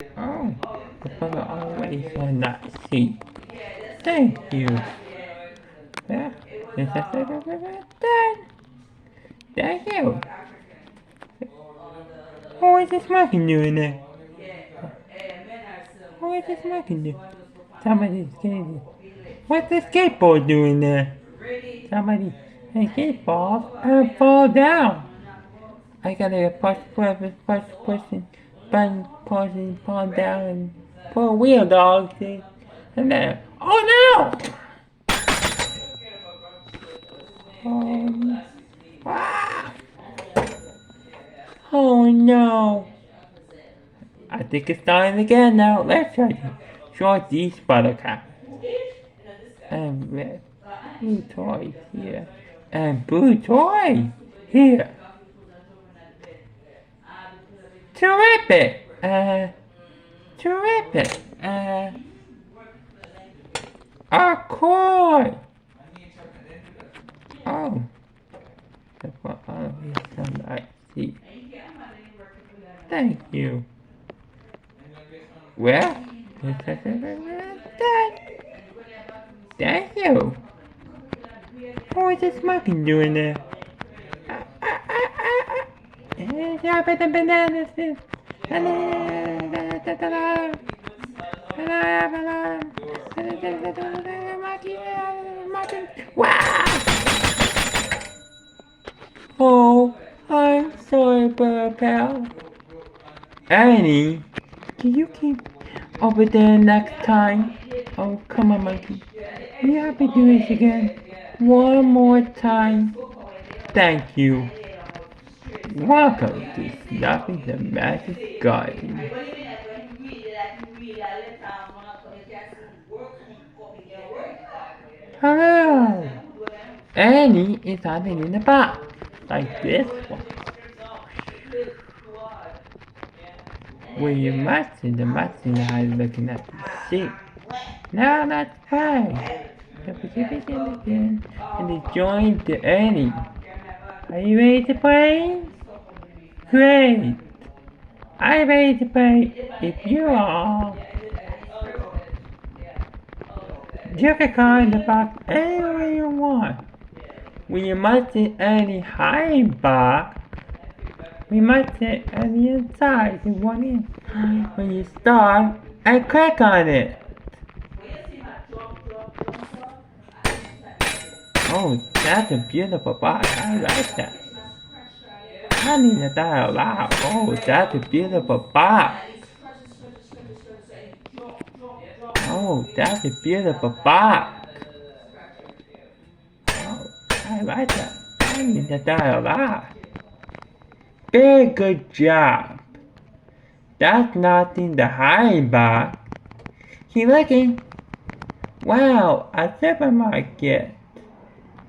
Oh, the photo always on that seat. Thank you. Yeah, is that done? Thank you. What is this monkey doing there? What is this monkey doing? Somebody's skating. What's the skateboard doing there? Somebody, hey, skateboard, and fall down. I gotta pushing, button, pushing, fall down, and pull a wheel, dog. See? And then, oh no! Oh, ah! Oh no! I think it's starting again now. Let's try to short these buttercups. And red blue toys here. And blue toys here. Terrific! Terrific! Of course! Oh. That's what all of these some I see. Thank you. Well, thank you. What is this monkey doing there? Yeah, but the bananas is. Wow! Oh, I'm sorry, pal. Annie, can you keep over there next time? Oh, come on, monkey. We have to do this again. One more time. Thank you. Welcome to Snuffy the Magic Garden. Hello! Annie is hiding in the box, like this one. Where you must see the eyes looking at the sheep. Now let's play. Again and join the Annie. Are you ready to play? Great! I'm ready to play if you are. You can climb the box anywhere you want. When you must see any hiding box, we might sit on the inside you want in. When you start and click on it. Oh, that's a beautiful box. I like that. I need to die aloud. Oh, that's a beautiful box. Oh, that's a beautiful box. Oh, I like that. I need to die aloud. Very good job. That's nothing to hide box. Keep looking. Wow, a supermarket.